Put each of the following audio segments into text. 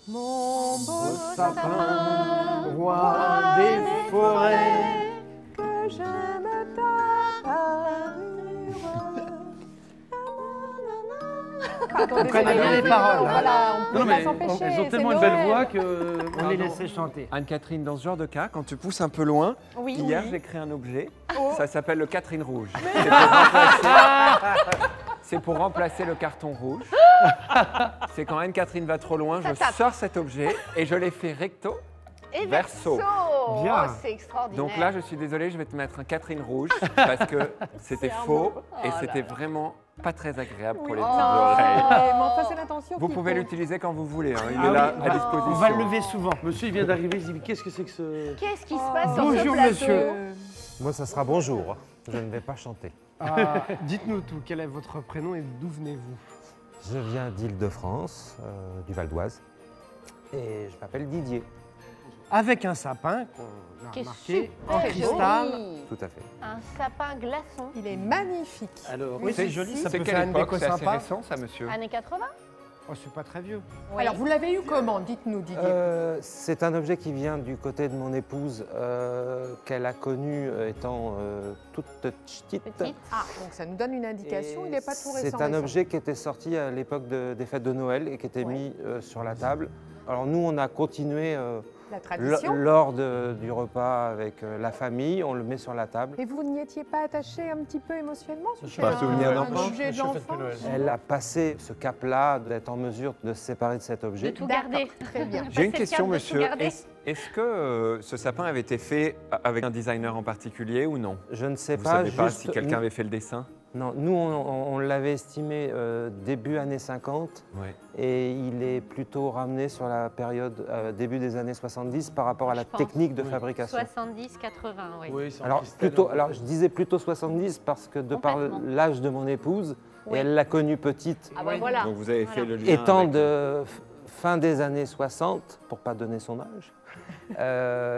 Mon beau sapin, roi des forêts, que j'aime ta parure. Pardon, On connaît bien les paroles. Voilà, on peut Non, pas mais s'empêcher. elles ont c'est tellement une belle Noël. voix que. On les laissait chanter. Anne-Catherine, dans ce genre de cas, quand tu pousses un peu loin, Oui, hier oui. j'ai créé un objet, Oh. ça s'appelle le Catherine rouge. C'est pour remplacer le carton rouge. C'est quand Anne-Catherine va trop loin, Ça je tape. sors cet objet et je l'ai fait recto. Et Verso. Bien. Oh, c'est extraordinaire. Donc là, je suis désolé, je vais te mettre un Catherine rouge parce que c'était faux et c'était vraiment pas très agréable pour les petites oreilles. Mais enfin, c'est l'intention Vous qui pouvez compte. l'utiliser quand vous voulez, hein, il Ah est là oui, à disposition. On va le lever souvent. Monsieur, il vient d'arriver, il se dit qu'est-ce que c'est que ce. Qu'est-ce qui se passe sur ce Bonjour, plateau? monsieur. Moi, ça sera bonjour. Je ne vais pas chanter. Ah, dites-nous tout, quel est votre prénom et d'où venez-vous? Je viens d'Île-de-France, du Val d'Oise, et je m'appelle Didier. Avec un sapin qu'on a Qui est remarqué super en cristal. joli. Tout à fait. Un sapin glaçon. Il est magnifique. Alors, Oui, c'est joli, ça C'est peut quelle faire une époque? déco C'est assez sympa. récent, ça, monsieur. Années 80. Oh, c'est pas très vieux. Alors, vous l'avez eu comment? Dites-nous, Didier. C'est un objet qui vient du côté de mon épouse, qu'elle a connu étant toute petite. Petite. Ah, donc ça nous donne une indication, Et il n'est pas tout récent. C'est un récent. objet qui était sorti à l'époque des fêtes de Noël et qui était Ouais. mis sur la table. Alors nous, on a continué La tradition. lors du repas avec la famille, on le met sur la table. Et vous n'y étiez pas attaché un petit peu émotionnellement? C'était Pas souvenir un d'enfant. objet Monsieur fête d'enfant. de Noël. Elle a passé ce cap-là d'être en mesure de se séparer de cet De objet. tout D'accord, garder. très bien. J'ai une Passer le question, cap de tout monsieur. garder. Est-ce que ce sapin avait été fait avec un designer en particulier ou non? Je ne sais Vous pas, savez pas juste- si quelqu'un avait fait le dessin? Non, nous, on l'avait estimé début années 50 Ouais. et il est plutôt ramené sur la période début des années 70 par rapport à la Je pense. technique de Oui. fabrication. 70-80, oui. Oui, c'est en Alors, cristal, plutôt, hein. alors, je disais plutôt 70 parce que de par Complètement. l'âge de mon épouse, Oui. et elle l'a connue petite, Ah bah voilà. Donc vous avez Voilà. fait le lien étant avec- de fin des années 60, pour pas donner son âge,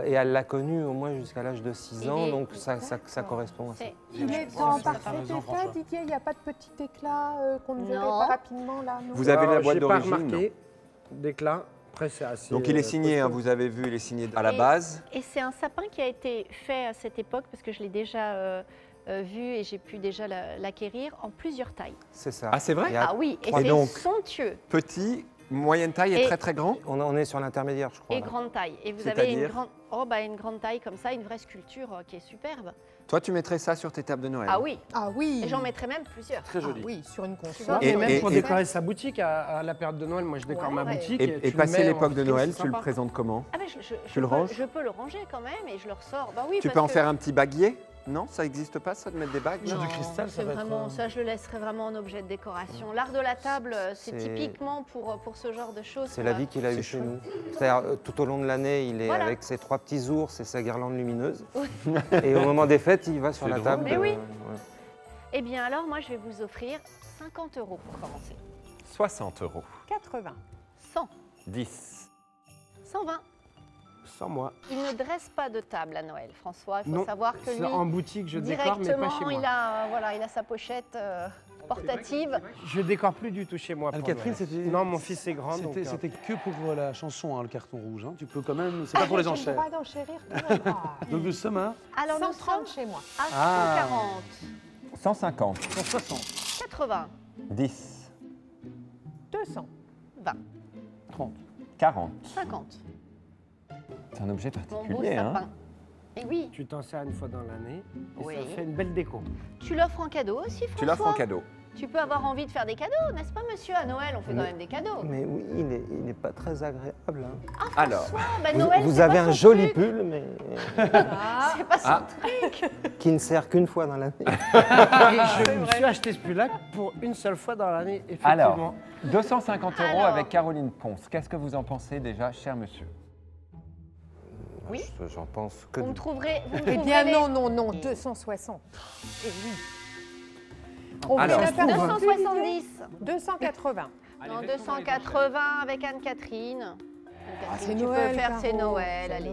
et elle l'a connue au moins jusqu'à l'âge de 6 Il ans, est- donc ça correspond à ça. C'est- Il est Oh, en ça parfait a raison, état, François. Didier. Il n'y a pas de petit éclat qu'on ne verrait Non. pas rapidement là. Non. Vous avez la Alors, boîte j'ai pas d'origine, remarqué d'éclat. Après, c'est assez. Donc il est signé, hein, costaud. vous avez vu, il est signé à la Et- base. Et c'est un sapin qui a été fait à cette époque, parce que je l'ai déjà vu et j'ai pu déjà l'acquérir, en plusieurs tailles. C'est ça. Ah, c'est vrai? Il y a- Ah oui, et Et c'est donc- somptueux. Petit, moyenne taille et Et- très très grand? on est sur l'intermédiaire, je crois. Et là. grande taille. Et vous avez une C'est-à-dire grande, une grande taille comme ça, une vraie sculpture qui est superbe. Toi, tu mettrais ça sur tes tables de Noël? Ah oui, Ah oui. et j'en mettrai même plusieurs. Très Ah joli. oui, sur une vois, console. Et, Et- même et- pour et- décorer sa boutique à la période de Noël, moi je décore ma Ouais. boutique. Et tu le passé mets en l'époque de vitrine, Noël, c'est tu le sympa. présentes comment? Ah ben, Tu le ranges? je peux le ranger quand même et je le ressors. Bah oui, Tu parce peux en que- faire un petit baguier? Non, ça n'existe pas, ça, de mettre des bagues? Sur Non, du cristal, ça c'est va être, vraiment, ça je le laisserai vraiment en objet de décoration. L'art de la table, c'est C'est- typiquement pour ce genre de choses. C'est la vie qu'il a C'est eue chez chouette. nous. C'est-à-dire, tout au long de l'année, il est Voilà. avec ses 3 petits ours et sa guirlande lumineuse. Et au moment des fêtes, il va sur C'est la drôle. table. Mais oui. ouais. Eh bien alors, moi je vais vous offrir 50 € pour commencer. 60 €. 80. 100, 10. 120. Sans moi. Il ne dresse pas de table à Noël, François. Il faut Non, savoir que c'est lui, en boutique, je décore, mais pas directement, chez moi. il a sa pochette portative. Je décore plus du tout chez moi. pour Anne-Catherine, Noël. c'était. Non, mon fils est grand. donc, C'était que pour la chanson, hein, le carton rouge. Hein. Tu peux quand même. C'est pas pour les J'ai le enchères. droit d'enchérir tout le temps. Donc nous sommes à Alors nous 130 sommes chez moi. à Ah. 140, 150. 160, 80, 10. 200. 20, 30. 40. 50. C'est un objet Mon beau particulier, hein? sapin. Et oui, Tu t'en sers une fois dans l'année et Oui. ça fait une belle déco. tu l'offres en cadeau aussi, François. Tu l'offres en cadeau. Tu peux avoir envie de faire des cadeaux, n'est-ce pas, monsieur? À Noël, on fait quand même des cadeaux. Mais oui, il n'est pas très agréable. hein. Alors, François, bah, Vous, Noël, vous c'est avez pas un son joli truc. pull, mais C'est pas son Ah. truc. qui ne sert qu'une fois dans l'année. Et je me suis acheté ce pull-là pour une seule fois dans l'année, effectivement. Alors, 250 € Alors. avec Caroline Ponce. Qu'est-ce que vous en pensez déjà, cher monsieur? Oui. J'en pense que Vous me du- trouverez. Vous me Eh trouverez bien les- non, non, non, 260. Eh oui. On Alors, fait la période 270. 280. Non, 280 avec Anne-Catherine. Catherine. c'est Tu Noël, peux faire Caro, c'est Noël, allez.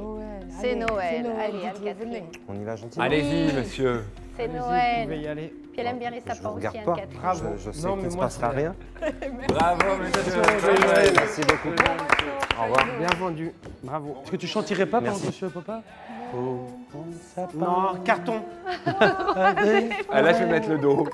C'est Noël, allez, dites-le, Anne-Catherine. venez. On y va gentiment. Allez-y, monsieur. C'est Allez-y, Vous Noël. pouvez y aller. Puis elle aime bien les Je sapins vous aussi, regarde pas. Anne-Catherine. Bravo. Je sais Non, qu'il mais ne se moi, passera c'est- rien. Bravo, monsieur. Joyeux Noël. Merci beaucoup. Au revoir. Bien vendu. Bravo. Est-ce que tu chantirais pas pendant Merci. que je suis papa? Non, carton. Ah, là, je vais mettre le dos.